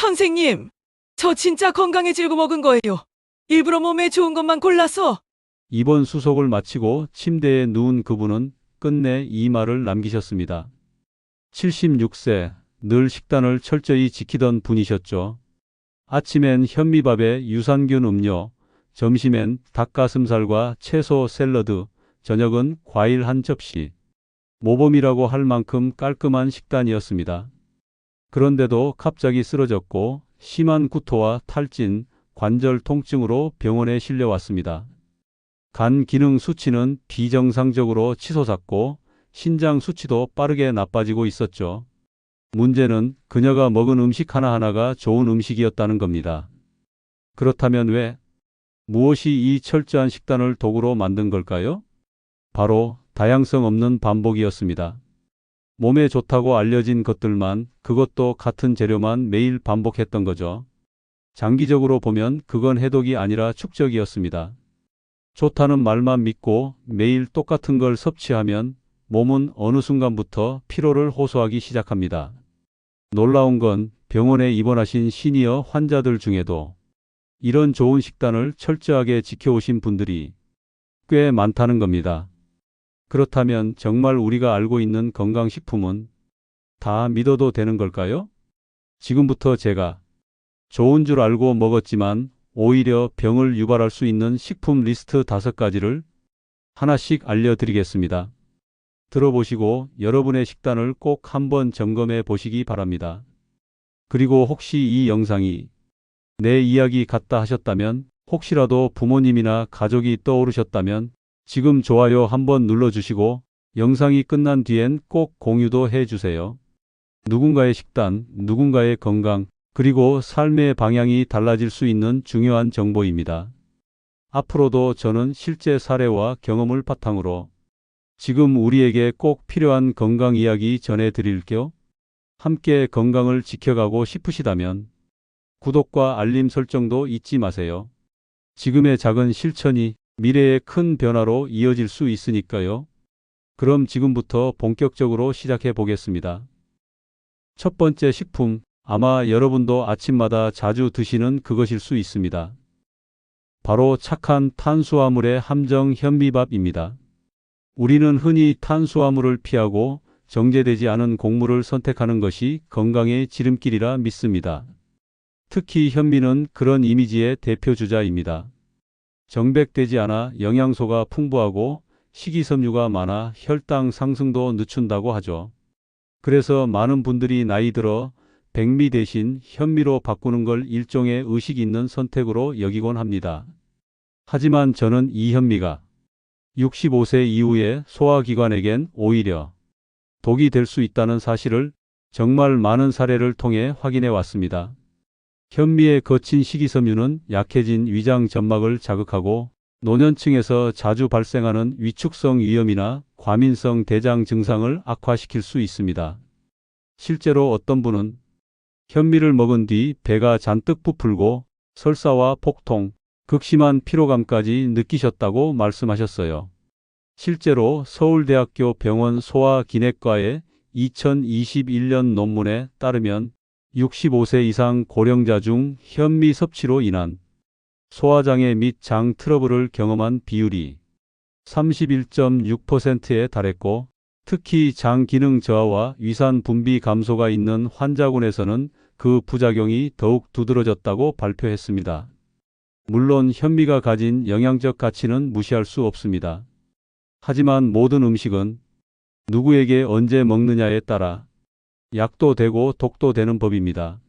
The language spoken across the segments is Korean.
선생님, 저 진짜 건강해지려고 먹은 거예요. 일부러 몸에 좋은 것만 골라서. 입원 수속을 마치고 침대에 누운 그분은 끝내 이 말을 남기셨습니다. 76세, 늘 식단을 철저히 지키던 분이셨죠. 아침엔 현미밥에 유산균 음료, 점심엔 닭가슴살과 채소 샐러드, 저녁은 과일 한 접시. 모범이라고 할 만큼 깔끔한 식단이었습니다. 그런데도 갑자기 쓰러졌고 심한 구토와 탈진, 관절 통증으로 병원에 실려왔습니다. 간 기능 수치는 비정상적으로 치솟았고 신장 수치도 빠르게 나빠지고 있었죠. 문제는 그녀가 먹은 음식 하나하나가 좋은 음식이었다는 겁니다. 그렇다면 왜? 무엇이 이 철저한 식단을 도구로 만든 걸까요? 바로 다양성 없는 반복이었습니다. 몸에 좋다고 알려진 것들만, 그것도 같은 재료만 매일 반복했던 거죠. 장기적으로 보면 그건 해독이 아니라 축적이었습니다. 좋다는 말만 믿고 매일 똑같은 걸 섭취하면 몸은 어느 순간부터 피로를 호소하기 시작합니다. 놀라운 건 병원에 입원하신 시니어 환자들 중에도 이런 좋은 식단을 철저하게 지켜오신 분들이 꽤 많다는 겁니다. 그렇다면 정말 우리가 알고 있는 건강식품은 다 믿어도 되는 걸까요? 지금부터 제가 좋은 줄 알고 먹었지만 오히려 병을 유발할 수 있는 식품 리스트 5가지를 하나씩 알려드리겠습니다. 들어보시고 여러분의 식단을 꼭 한번 점검해 보시기 바랍니다. 그리고 혹시 이 영상이 내 이야기 같다 하셨다면, 혹시라도 부모님이나 가족이 떠오르셨다면 지금 좋아요 한번 눌러주시고 영상이 끝난 뒤엔 꼭 공유도 해주세요. 누군가의 식단, 누군가의 건강, 그리고 삶의 방향이 달라질 수 있는 중요한 정보입니다. 앞으로도 저는 실제 사례와 경험을 바탕으로 지금 우리에게 꼭 필요한 건강 이야기 전해드릴게요. 함께 건강을 지켜가고 싶으시다면 구독과 알림 설정도 잊지 마세요. 지금의 작은 실천이 미래의 큰 변화로 이어질 수 있으니까요. 그럼 지금부터 본격적으로 시작해 보겠습니다. 첫 번째 식품, 아마 여러분도 아침마다 자주 드시는 그것일 수 있습니다. 바로 착한 탄수화물의 함정 현미밥입니다. 우리는 흔히 탄수화물을 피하고 정제되지 않은 곡물을 선택하는 것이 건강의 지름길이라 믿습니다. 특히 현미는 그런 이미지의 대표주자입니다. 정백되지 않아 영양소가 풍부하고 식이섬유가 많아 혈당 상승도 늦춘다고 하죠. 그래서 많은 분들이 나이 들어 백미 대신 현미로 바꾸는 걸 일종의 의식 있는 선택으로 여기곤 합니다. 하지만 저는 이 현미가 65세 이후의 소화기관에겐 오히려 독이 될 수 있다는 사실을 정말 많은 사례를 통해 확인해 왔습니다. 현미의 거친 식이섬유는 약해진 위장 점막을 자극하고 노년층에서 자주 발생하는 위축성 위염이나 과민성 대장 증상을 악화시킬 수 있습니다. 실제로 어떤 분은 현미를 먹은 뒤 배가 잔뜩 부풀고 설사와 복통, 극심한 피로감까지 느끼셨다고 말씀하셨어요. 실제로 서울대학교 병원 소화기내과의 2021년 논문에 따르면 65세 이상 고령자 중 현미 섭취로 인한 소화장애 및 장 트러블을 경험한 비율이 31.6%에 달했고, 특히 장 기능 저하와 위산 분비 감소가 있는 환자군에서는 그 부작용이 더욱 두드러졌다고 발표했습니다. 물론 현미가 가진 영양적 가치는 무시할 수 없습니다. 하지만 모든 음식은 누구에게 언제 먹느냐에 따라 약도 되고 독도 되는 법입니다.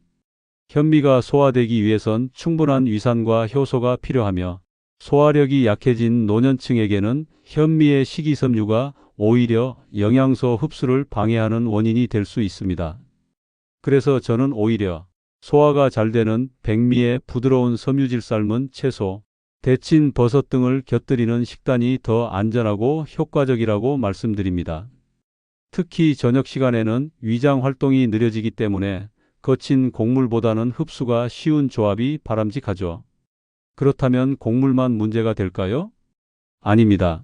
현미가 소화되기 위해선 충분한 위산과 효소가 필요하며, 소화력이 약해진 노년층에게는 현미의 식이섬유가 오히려 영양소 흡수를 방해하는 원인이 될 수 있습니다. 그래서 저는 오히려 소화가 잘 되는 백미의 부드러운 섬유질 삶은 채소, 데친 버섯 등을 곁들이는 식단이 더 안전하고 효과적이라고 말씀드립니다. 특히 저녁 시간에는 위장 활동이 느려지기 때문에 거친 곡물보다는 흡수가 쉬운 조합이 바람직하죠. 그렇다면 곡물만 문제가 될까요? 아닙니다.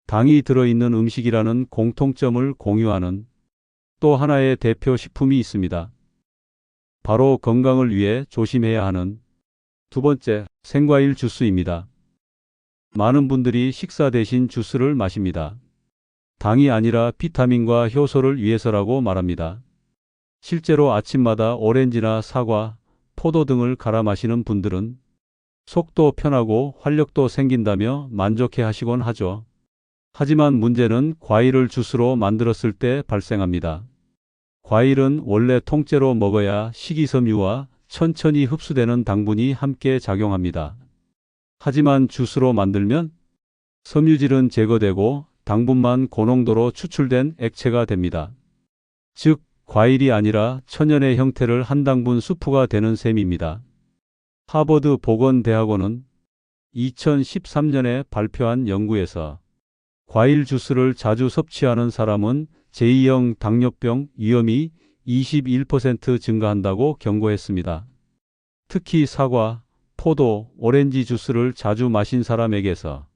당이 들어있는 음식이라는 공통점을 공유하는 또 하나의 대표 식품이 있습니다. 바로 건강을 위해 조심해야 하는 두 번째, 생과일 주스입니다. 많은 분들이 식사 대신 주스를 마십니다. 당이 아니라 비타민과 효소를 위해서라고 말합니다. 실제로 아침마다 오렌지나 사과, 포도 등을 갈아 마시는 분들은 속도 편하고 활력도 생긴다며 만족해 하시곤 하죠. 하지만 문제는 과일을 주스로 만들었을 때 발생합니다. 과일은 원래 통째로 먹어야 식이섬유와 천천히 흡수되는 당분이 함께 작용합니다. 하지만 주스로 만들면 섬유질은 제거되고 당분만 고농도로 추출된 액체가 됩니다. 즉, 과일이 아니라 천연의 형태를 한 당분 수프가 되는 셈입니다. 하버드 보건대학원은 2013년에 발표한 연구에서 과일 주스를 자주 섭취하는 사람은 제2형 당뇨병 위험이 21% 증가한다고 경고했습니다. 특히 사과, 포도, 오렌지 주스를 자주 마신 사람에게서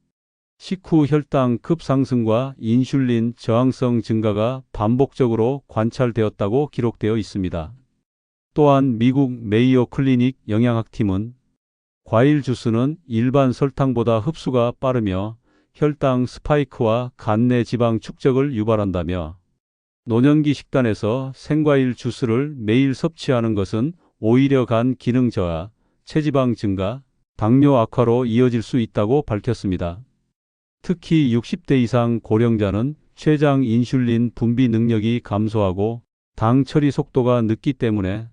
식후 혈당 급상승과 인슐린 저항성 증가가 반복적으로 관찰되었다고 기록되어 있습니다. 또한 미국 메이오 클리닉 영양학팀은 과일 주스는 일반 설탕보다 흡수가 빠르며 혈당 스파이크와 간내 지방 축적을 유발한다며 노년기 식단에서 생과일 주스를 매일 섭취하는 것은 오히려 간 기능 저하, 체지방 증가, 당뇨 악화로 이어질 수 있다고 밝혔습니다. 특히 60대 이상 고령자는 췌장 인슐린 분비 능력이 감소하고 당 처리 속도가 늦기 때문에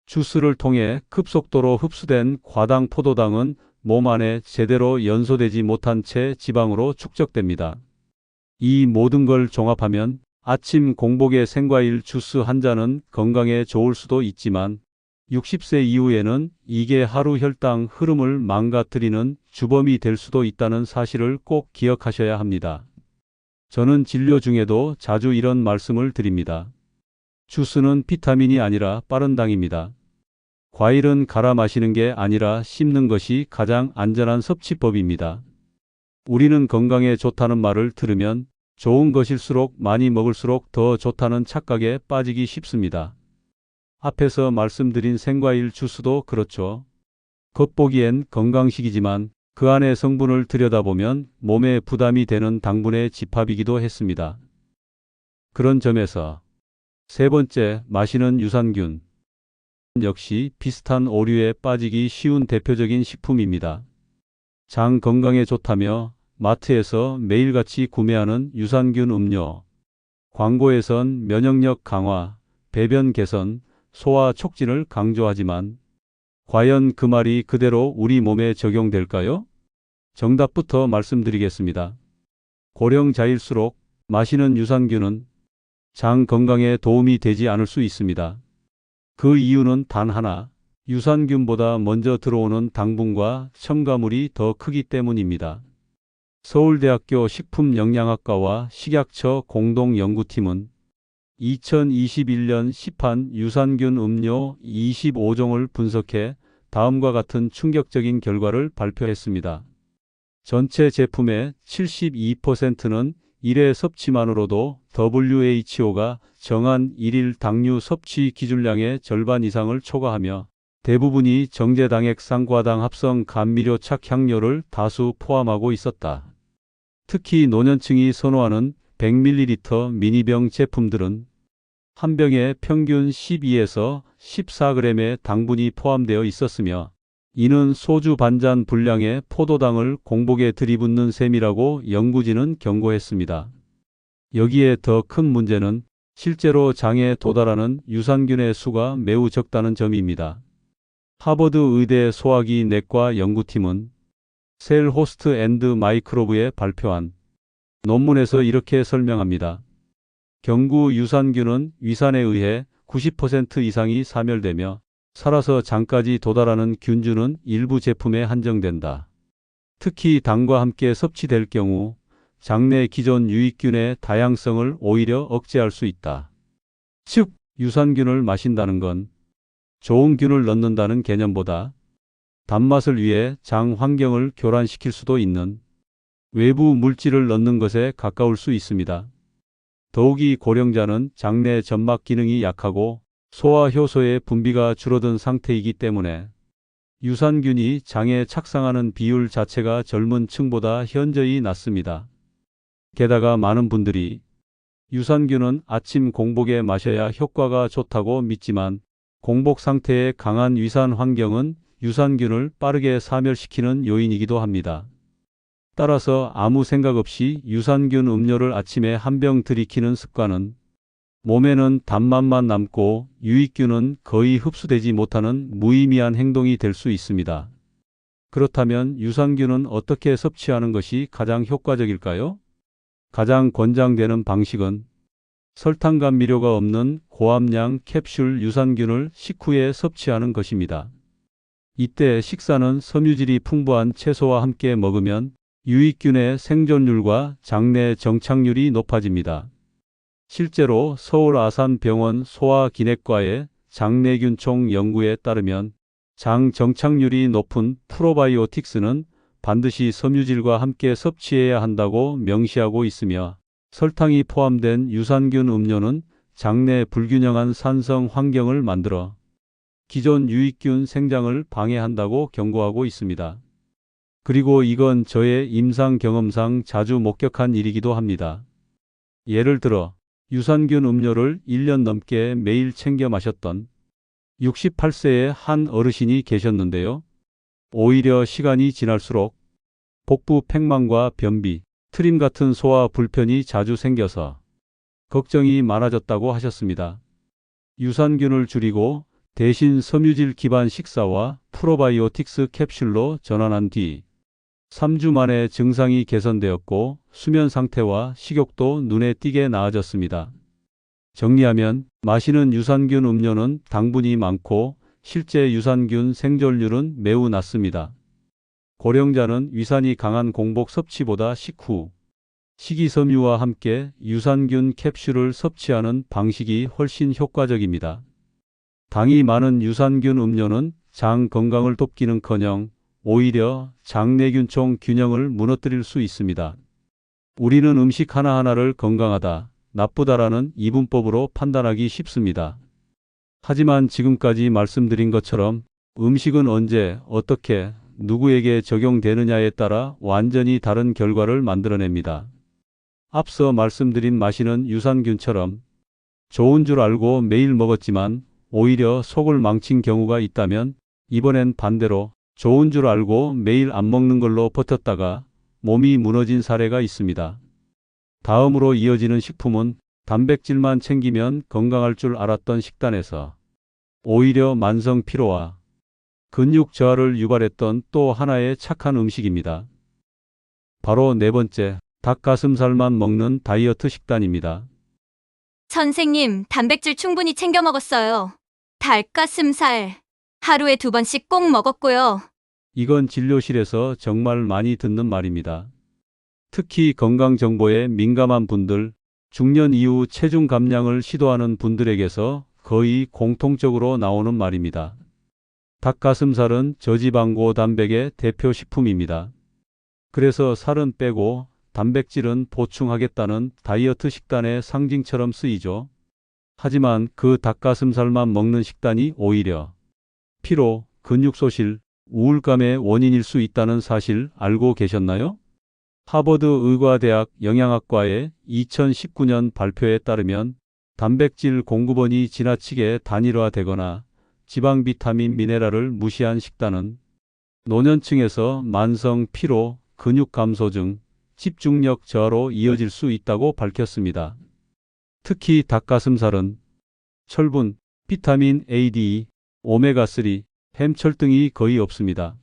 주스를 통해 급속도로 흡수된 과당 포도당은 몸 안에 제대로 연소되지 못한 채 지방으로 축적됩니다. 이 모든 걸 종합하면 아침 공복에 생과일 주스 한 잔은 건강에 좋을 수도 있지만 60세 이후에는 이게 하루 혈당 흐름을 망가뜨리는 주범이 될 수도 있다는 사실을 꼭 기억하셔야 합니다. 저는 진료 중에도 자주 이런 말씀을 드립니다. 주스는 비타민이 아니라 빠른 당입니다. 과일은 갈아 마시는 게 아니라 씹는 것이 가장 안전한 섭취법입니다. 우리는 건강에 좋다는 말을 들으면 좋은 것일수록 많이 먹을수록 더 좋다는 착각에 빠지기 쉽습니다. 앞에서 말씀드린 생과일 주스도 그렇죠. 겉보기엔 건강식이지만 그 안의 성분을 들여다보면 몸에 부담이 되는 당분의 집합이기도 했습니다. 그런 점에서 세 번째, 마시는 유산균. 역시 비슷한 오류에 빠지기 쉬운 대표적인 식품입니다. 장 건강에 좋다며 마트에서 매일같이 구매하는 유산균 음료. 광고에선 면역력 강화, 배변 개선, 소화 촉진을 강조하지만 과연 그 말이 그대로 우리 몸에 적용될까요? 정답부터 말씀드리겠습니다. 고령자일수록 마시는 유산균은 장 건강에 도움이 되지 않을 수 있습니다. 그 이유는 단 하나, 유산균보다 먼저 들어오는 당분과 첨가물이 더 크기 때문입니다. 서울대학교 식품영양학과와 식약처 공동연구팀은 2021년 시판 유산균 음료 25종을 분석해 다음과 같은 충격적인 결과를 발표했습니다. 전체 제품의 72%는 1회 섭취만으로도 WHO가 정한 1일 당류 섭취 기준량의 절반 이상을 초과하며 대부분이 정제당액 쌍과당 합성 감미료 착향료를 다수 포함하고 있었다. 특히 노년층이 선호하는 100ml 미니병 제품들은 한 병에 평균 12에서 14g의 당분이 포함되어 있었으며 이는 소주 반잔 분량의 포도당을 공복에 들이붓는 셈이라고 연구진은 경고했습니다. 여기에 더 큰 문제는 실제로 장에 도달하는 유산균의 수가 매우 적다는 점입니다. 하버드 의대 소화기 내과 연구팀은 셀 호스트 앤드 마이크로브에 발표한 논문에서 이렇게 설명합니다. 경구 유산균은 위산에 의해 90% 이상이 사멸되며 살아서 장까지 도달하는 균주는 일부 제품에 한정된다. 특히 당과 함께 섭취될 경우 장내 기존 유익균의 다양성을 오히려 억제할 수 있다. 즉, 유산균을 마신다는 건 좋은 균을 넣는다는 개념보다 단맛을 위해 장 환경을 교란시킬 수도 있는 외부 물질을 넣는 것에 가까울 수 있습니다. 더욱이 고령자는 장내 점막 기능이 약하고 소화 효소의 분비가 줄어든 상태이기 때문에 유산균이 장에 착상하는 비율 자체가 젊은 층보다 현저히 낮습니다. 게다가 많은 분들이 유산균은 아침 공복에 마셔야 효과가 좋다고 믿지만 공복 상태의 강한 위산 환경은 유산균을 빠르게 사멸시키는 요인이기도 합니다. 따라서 아무 생각 없이 유산균 음료를 아침에 한 병 들이키는 습관은 몸에는 단맛만 남고 유익균은 거의 흡수되지 못하는 무의미한 행동이 될 수 있습니다. 그렇다면 유산균은 어떻게 섭취하는 것이 가장 효과적일까요? 가장 권장되는 방식은 설탕 감미료가 없는 고함량 캡슐 유산균을 식후에 섭취하는 것입니다. 이때 식사는 섬유질이 풍부한 채소와 함께 먹으면 유익균의 생존율과 장내 정착률이 높아집니다. 실제로 서울 아산병원 소화기내과의 장내균총 연구에 따르면 장 정착률이 높은 프로바이오틱스는 반드시 섬유질과 함께 섭취해야 한다고 명시하고 있으며 설탕이 포함된 유산균 음료는 장내 불균형한 산성 환경을 만들어 기존 유익균 생장을 방해한다고 경고하고 있습니다. 그리고 이건 저의 임상 경험상 자주 목격한 일이기도 합니다. 예를 들어 유산균 음료를 1년 넘게 매일 챙겨 마셨던 68세의 한 어르신이 계셨는데요. 오히려 시간이 지날수록 복부 팽만과 변비, 트림 같은 소화 불편이 자주 생겨서 걱정이 많아졌다고 하셨습니다. 유산균을 줄이고 대신 섬유질 기반 식사와 프로바이오틱스 캡슐로 전환한 뒤 3주 만에 증상이 개선되었고 수면 상태와 식욕도 눈에 띄게 나아졌습니다. 정리하면 마시는 유산균 음료는 당분이 많고 실제 유산균 생존율은 매우 낮습니다. 고령자는 위산이 강한 공복 섭취보다 식후 식이섬유와 함께 유산균 캡슐을 섭취하는 방식이 훨씬 효과적입니다. 당이 많은 유산균 음료는 장 건강을 돕기는커녕 오히려 장내균총 균형을 무너뜨릴 수 있습니다. 우리는 음식 하나하나를 건강하다, 나쁘다라는 이분법으로 판단하기 쉽습니다. 하지만 지금까지 말씀드린 것처럼 음식은 언제, 어떻게, 누구에게 적용되느냐에 따라 완전히 다른 결과를 만들어냅니다. 앞서 말씀드린 마시는 유산균처럼 좋은 줄 알고 매일 먹었지만 오히려 속을 망친 경우가 있다면 이번엔 반대로 좋은 줄 알고 매일 안 먹는 걸로 버텼다가 몸이 무너진 사례가 있습니다. 다음으로 이어지는 식품은 단백질만 챙기면 건강할 줄 알았던 식단에서 오히려 만성 피로와 근육 저하를 유발했던 또 하나의 착한 음식입니다. 바로 네 번째, 닭가슴살만 먹는 다이어트 식단입니다. 선생님, 단백질 충분히 챙겨 먹었어요. 닭가슴살 하루에 2번씩 꼭 먹었고요. 이건 진료실에서 정말 많이 듣는 말입니다. 특히 건강 정보에 민감한 분들, 중년 이후 체중 감량을 시도하는 분들에게서 거의 공통적으로 나오는 말입니다. 닭가슴살은 저지방 고단백의 대표 식품입니다. 그래서 살은 빼고 단백질은 보충하겠다는 다이어트 식단의 상징처럼 쓰이죠. 하지만 그 닭가슴살만 먹는 식단이 오히려 피로, 근육 소실, 우울감의 원인일 수 있다는 사실 알고 계셨나요? 하버드 의과대학 영양학과의 2019년 발표에 따르면 단백질 공급원이 지나치게 단일화되거나 지방, 비타민, 미네랄을 무시한 식단은 노년층에서 만성 피로, 근육 감소증, 집중력 저하로 이어질 수 있다고 밝혔습니다. 특히 닭가슴살은 철분, 비타민 A, D, 오메가3, 햄철 등이 거의 없습니다.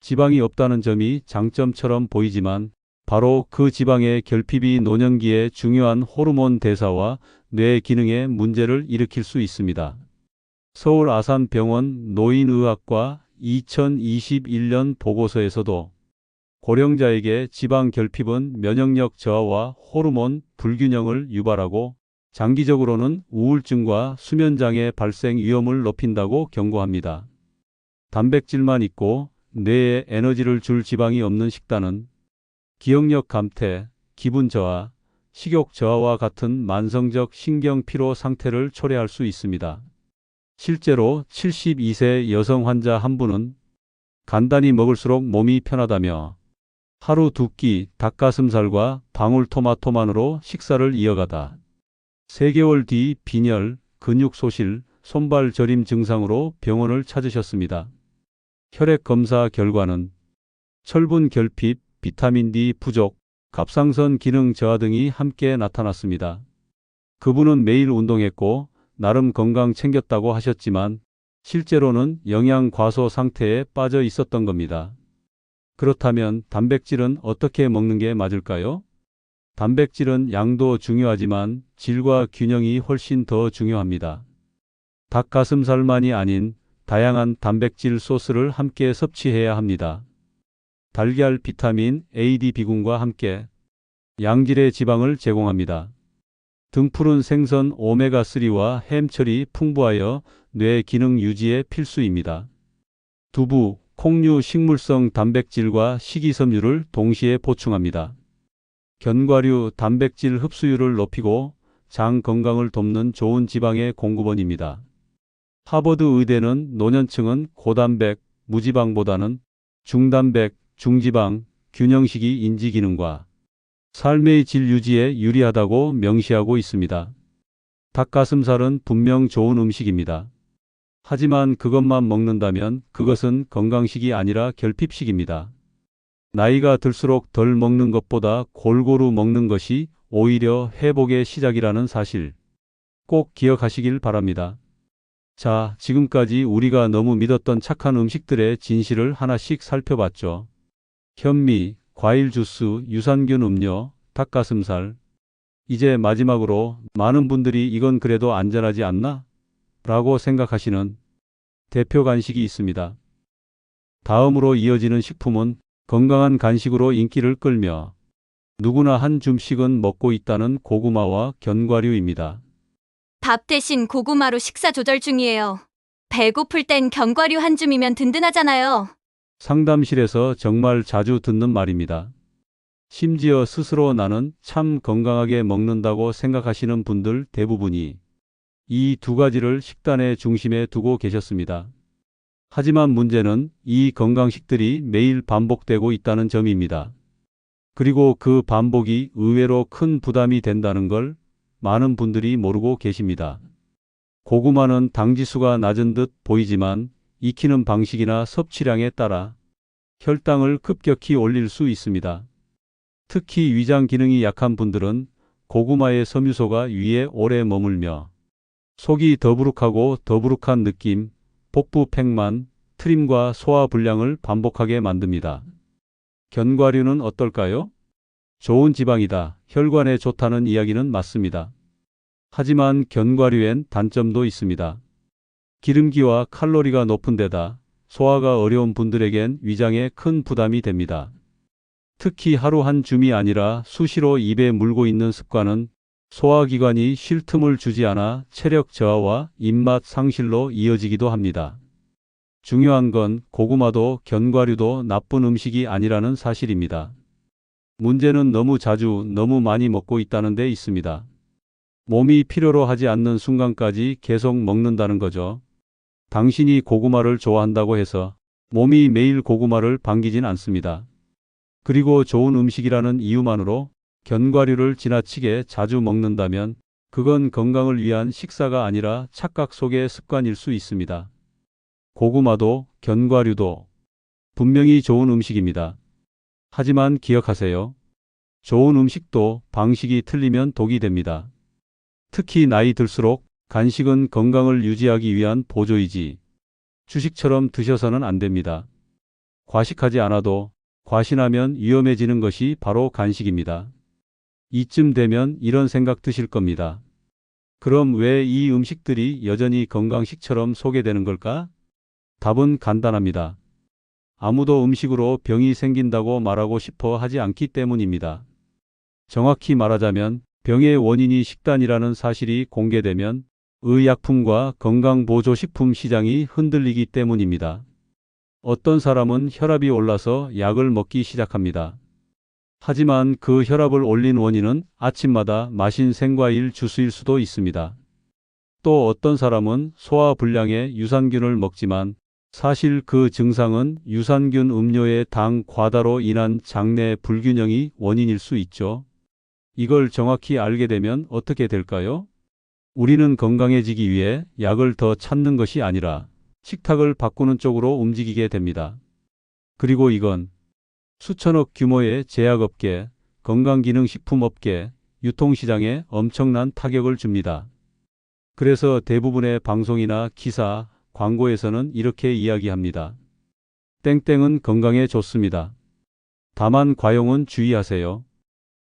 지방이 없다는 점이 장점처럼 보이지만 바로 그 지방의 결핍이 노년기에 중요한 호르몬 대사와 뇌 기능에 문제를 일으킬 수 있습니다. 서울 아산병원 노인의학과 2021년 보고서에서도 고령자에게 지방 결핍은 면역력 저하와 호르몬 불균형을 유발하고 장기적으로는 우울증과 수면장애 발생 위험을 높인다고 경고합니다. 단백질만 있고 뇌에 에너지를 줄 지방이 없는 식단은 기억력 감퇴, 기분 저하, 식욕 저하와 같은 만성적 신경 피로 상태를 초래할 수 있습니다. 실제로 72세 여성 환자 한 분은 간단히 먹을수록 몸이 편하다며 하루 2끼 닭가슴살과 방울토마토만으로 식사를 이어가다 3개월 뒤 빈혈, 근육 소실, 손발 저림 증상으로 병원을 찾으셨습니다. 혈액 검사 결과는 철분 결핍, 비타민 D 부족, 갑상선 기능 저하 등이 함께 나타났습니다. 그분은 매일 운동했고 나름 건강 챙겼다고 하셨지만 실제로는 영양 과소 상태에 빠져 있었던 겁니다. 그렇다면 단백질은 어떻게 먹는 게 맞을까요? 단백질은 양도 중요하지만 질과 균형이 훨씬 더 중요합니다. 닭가슴살만이 아닌 다양한 단백질 소스를 함께 섭취해야 합니다. 달걀 비타민 A, D, B군과 함께 양질의 지방을 제공합니다. 등푸른 생선 오메가3와 햄철이 풍부하여 뇌 기능 유지에 필수입니다. 두부, 콩류 식물성 단백질과 식이섬유를 동시에 보충합니다. 견과류 단백질 흡수율을 높이고 장 건강을 돕는 좋은 지방의 공급원입니다. 하버드 의대는 노년층은 고단백, 무지방보다는 중단백, 중지방, 균형식이 인지 기능과 삶의 질 유지에 유리하다고 명시하고 있습니다. 닭가슴살은 분명 좋은 음식입니다. 하지만 그것만 먹는다면 그것은 건강식이 아니라 결핍식입니다. 나이가 들수록 덜 먹는 것보다 골고루 먹는 것이 오히려 회복의 시작이라는 사실 꼭 기억하시길 바랍니다. 자, 지금까지 우리가 너무 믿었던 착한 음식들의 진실을 하나씩 살펴봤죠. 현미, 과일 주스, 유산균 음료, 닭가슴살. 이제 마지막으로 많은 분들이 이건 그래도 안전하지 않나? 라고 생각하시는 대표 간식이 있습니다. 다음으로 이어지는 식품은 건강한 간식으로 인기를 끌며 누구나 한 줌씩은 먹고 있다는 고구마와 견과류입니다. 밥 대신 고구마로 식사 조절 중이에요. 배고플 땐 견과류 한 줌이면 든든하잖아요. 상담실에서 정말 자주 듣는 말입니다. 심지어 스스로 나는 참 건강하게 먹는다고 생각하시는 분들 대부분이 이 두 가지를 식단의 중심에 두고 계셨습니다. 하지만 문제는 이 건강식들이 매일 반복되고 있다는 점입니다. 그리고 그 반복이 의외로 큰 부담이 된다는 걸 많은 분들이 모르고 계십니다. 고구마는 당지수가 낮은 듯 보이지만 익히는 방식이나 섭취량에 따라 혈당을 급격히 올릴 수 있습니다. 특히 위장 기능이 약한 분들은 고구마의 섬유소가 위에 오래 머물며 속이 더부룩하고 더부룩한 느낌, 복부 팽만, 트림과 소화 불량을 반복하게 만듭니다. 견과류는 어떨까요? 좋은 지방이다, 혈관에 좋다는 이야기는 맞습니다. 하지만 견과류엔 단점도 있습니다. 기름기와 칼로리가 높은 데다 소화가 어려운 분들에겐 위장에 큰 부담이 됩니다. 특히 하루 한 줌이 아니라 수시로 입에 물고 있는 습관은 소화기관이 쉴 틈을 주지 않아 체력 저하와 입맛 상실로 이어지기도 합니다. 중요한 건 고구마도 견과류도 나쁜 음식이 아니라는 사실입니다. 문제는 너무 자주 너무 많이 먹고 있다는 데 있습니다. 몸이 필요로 하지 않는 순간까지 계속 먹는다는 거죠. 당신이 고구마를 좋아한다고 해서 몸이 매일 고구마를 반기진 않습니다. 그리고 좋은 음식이라는 이유만으로 견과류를 지나치게 자주 먹는다면 그건 건강을 위한 식사가 아니라 착각 속의 습관일 수 있습니다. 고구마도 견과류도 분명히 좋은 음식입니다. 하지만 기억하세요. 좋은 음식도 방식이 틀리면 독이 됩니다. 특히 나이 들수록 간식은 건강을 유지하기 위한 보조이지 주식처럼 드셔서는 안 됩니다. 과식하지 않아도 과신하면 위험해지는 것이 바로 간식입니다. 이쯤 되면 이런 생각 드실 겁니다. 그럼 왜 이 음식들이 여전히 건강식처럼 소개되는 걸까? 답은 간단합니다. 아무도 음식으로 병이 생긴다고 말하고 싶어 하지 않기 때문입니다. 정확히 말하자면 병의 원인이 식단이라는 사실이 공개되면 의약품과 건강보조식품 시장이 흔들리기 때문입니다. 어떤 사람은 혈압이 올라서 약을 먹기 시작합니다. 하지만 그 혈압을 올린 원인은 아침마다 마신 생과일 주스일 수도 있습니다. 또 어떤 사람은 소화불량의 유산균을 먹지만 사실 그 증상은 유산균 음료의 당 과다로 인한 장내 불균형이 원인일 수 있죠. 이걸 정확히 알게 되면 어떻게 될까요? 우리는 건강해지기 위해 약을 더 찾는 것이 아니라 식탁을 바꾸는 쪽으로 움직이게 됩니다. 그리고 이건 수천억 규모의 제약업계, 건강기능식품업계, 유통시장에 엄청난 타격을 줍니다. 그래서 대부분의 방송이나 기사, 광고에서는 이렇게 이야기합니다. 땡땡은 건강에 좋습니다. 다만 과용은 주의하세요.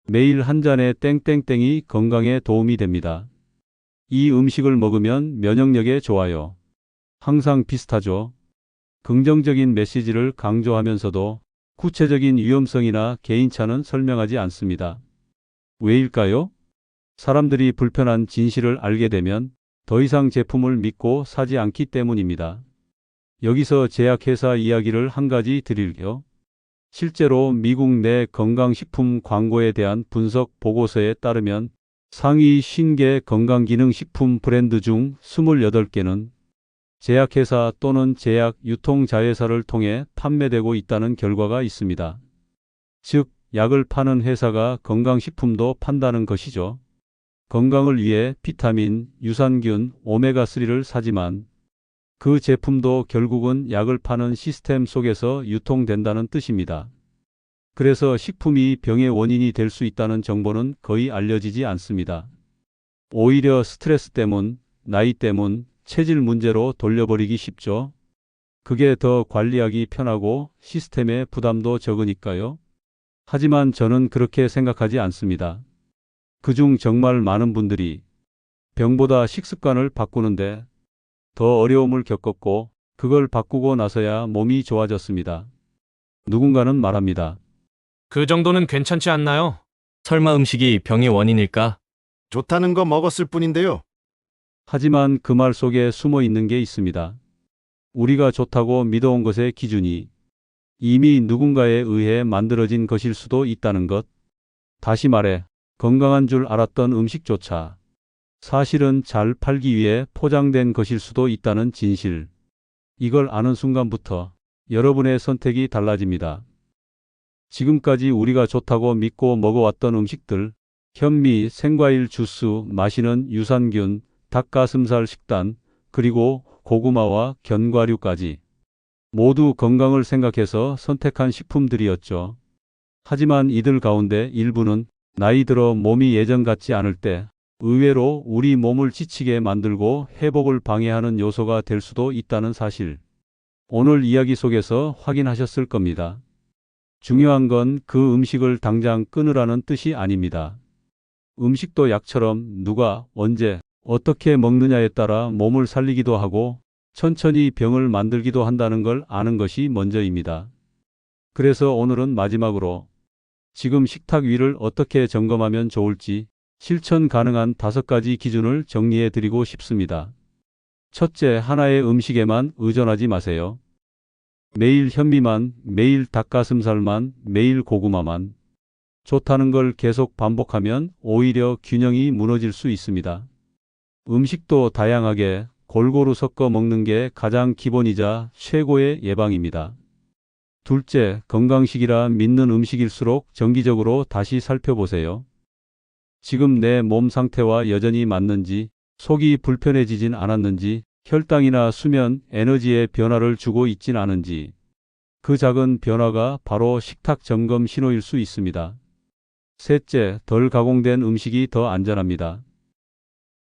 매일 한 잔의 땡땡땡이 건강에 도움이 됩니다. 이 음식을 먹으면 면역력에 좋아요. 항상 비슷하죠. 긍정적인 메시지를 강조하면서도 구체적인 위험성이나 개인차는 설명하지 않습니다. 왜일까요? 사람들이 불편한 진실을 알게 되면 더 이상 제품을 믿고 사지 않기 때문입니다. 여기서 제약회사 이야기를 한 가지 드릴게요. 실제로 미국 내 건강식품 광고에 대한 분석 보고서에 따르면 상위 50개 건강기능식품 브랜드 중 28개는 제약회사 또는 제약 유통자회사를 통해 판매되고 있다는 결과가 있습니다. 즉, 약을 파는 회사가 건강식품도 판다는 것이죠. 건강을 위해 비타민, 유산균, 오메가3를 사지만 그 제품도 결국은 약을 파는 시스템 속에서 유통된다는 뜻입니다. 그래서 식품이 병의 원인이 될 수 있다는 정보는 거의 알려지지 않습니다. 오히려 스트레스 때문, 나이 때문, 체질 문제로 돌려버리기 쉽죠. 그게 더 관리하기 편하고 시스템의 부담도 적으니까요. 하지만 저는 그렇게 생각하지 않습니다. 그중 정말 많은 분들이 병보다 식습관을 바꾸는데 더 어려움을 겪었고 그걸 바꾸고 나서야 몸이 좋아졌습니다. 누군가는 말합니다. 그 정도는 괜찮지 않나요? 설마 음식이 병의 원인일까? 좋다는 거 먹었을 뿐인데요. 하지만 그 말 속에 숨어 있는 게 있습니다. 우리가 좋다고 믿어온 것의 기준이 이미 누군가에 의해 만들어진 것일 수도 있다는 것. 다시 말해, 건강한 줄 알았던 음식조차 사실은 잘 팔기 위해 포장된 것일 수도 있다는 진실. 이걸 아는 순간부터 여러분의 선택이 달라집니다. 지금까지 우리가 좋다고 믿고 먹어왔던 음식들, 현미, 생과일 주스, 마시는 유산균, 닭가슴살 식단, 그리고 고구마와 견과류까지 모두 건강을 생각해서 선택한 식품들이었죠. 하지만 이들 가운데 일부는 나이 들어 몸이 예전 같지 않을 때 의외로 우리 몸을 지치게 만들고 회복을 방해하는 요소가 될 수도 있다는 사실. 오늘 이야기 속에서 확인하셨을 겁니다. 중요한 건 그 음식을 당장 끊으라는 뜻이 아닙니다. 음식도 약처럼 누가, 언제, 어떻게 먹느냐에 따라 몸을 살리기도 하고 천천히 병을 만들기도 한다는 걸 아는 것이 먼저입니다. 그래서 오늘은 마지막으로 지금 식탁 위를 어떻게 점검하면 좋을지 실천 가능한 5가지 기준을 정리해 드리고 싶습니다. 첫째, 하나의 음식에만 의존하지 마세요. 매일 현미만, 매일 닭가슴살만, 매일 고구마만. 좋다는 걸 계속 반복하면 오히려 균형이 무너질 수 있습니다. 음식도 다양하게 골고루 섞어 먹는 게 가장 기본이자 최고의 예방입니다. 둘째, 건강식이라 믿는 음식일수록 정기적으로 다시 살펴보세요. 지금 내 몸 상태와 여전히 맞는지, 속이 불편해지진 않았는지, 혈당이나 수면, 에너지에 변화를 주고 있진 않은지. 그 작은 변화가 바로 식탁 점검 신호일 수 있습니다. 셋째, 덜 가공된 음식이 더 안전합니다.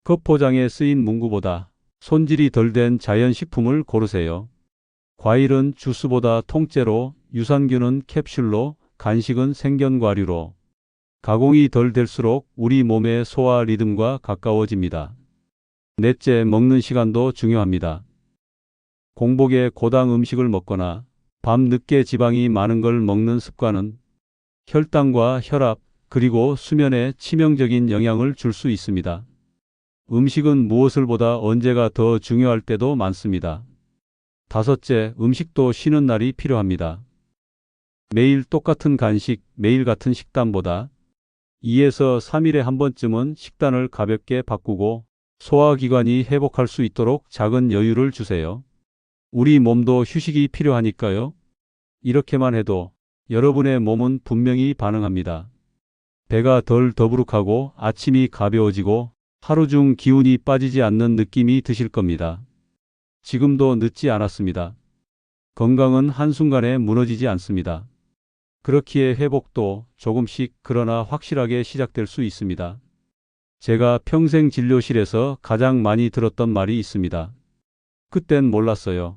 컵포장에 쓰인 문구보다 손질이 덜 된 자연식품을 고르세요. 과일은 주스보다 통째로, 유산균은 캡슐로, 간식은 생견과류로. 가공이 덜 될수록 우리 몸의 소화 리듬과 가까워집니다. 넷째, 먹는 시간도 중요합니다. 공복에 고당 음식을 먹거나 밤 늦게 지방이 많은 걸 먹는 습관은 혈당과 혈압, 그리고 수면에 치명적인 영향을 줄 수 있습니다. 음식은 무엇을 보다 언제가 더 중요할 때도 많습니다. 다섯째, 음식도 쉬는 날이 필요합니다. 매일 똑같은 간식, 매일 같은 식단보다 2에서 3일에 한 번쯤은 식단을 가볍게 바꾸고 소화기관이 회복할 수 있도록 작은 여유를 주세요. 우리 몸도 휴식이 필요하니까요. 이렇게만 해도 여러분의 몸은 분명히 반응합니다. 배가 덜 더부룩하고 아침이 가벼워지고 하루 중 기운이 빠지지 않는 느낌이 드실 겁니다. 지금도 늦지 않았습니다. 건강은 한순간에 무너지지 않습니다. 그렇기에 회복도 조금씩 그러나 확실하게 시작될 수 있습니다. 제가 평생 진료실에서 가장 많이 들었던 말이 있습니다. 그땐 몰랐어요.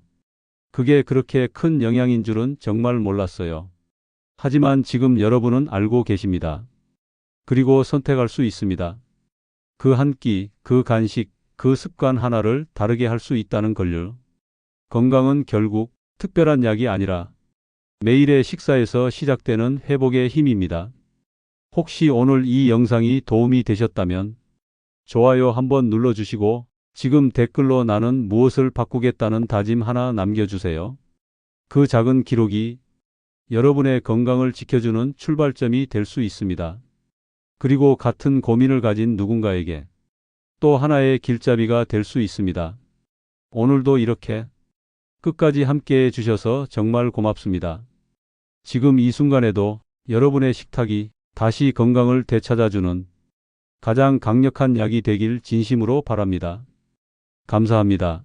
그게 그렇게 큰 영향인 줄은 정말 몰랐어요. 하지만 지금 여러분은 알고 계십니다. 그리고 선택할 수 있습니다. 그 한 끼, 그 간식, 그 습관 하나를 다르게 할 수 있다는 걸요. 건강은 결국 특별한 약이 아니라 매일의 식사에서 시작되는 회복의 힘입니다. 혹시 오늘 이 영상이 도움이 되셨다면 좋아요 한번 눌러주시고 지금 댓글로 나는 무엇을 바꾸겠다는 다짐 하나 남겨주세요. 그 작은 기록이 여러분의 건강을 지켜주는 출발점이 될 수 있습니다. 그리고 같은 고민을 가진 누군가에게 또 하나의 길잡이가 될 수 있습니다. 오늘도 이렇게 끝까지 함께해 주셔서 정말 고맙습니다. 지금 이 순간에도 여러분의 식탁이 다시 건강을 되찾아주는 가장 강력한 약이 되길 진심으로 바랍니다. 감사합니다.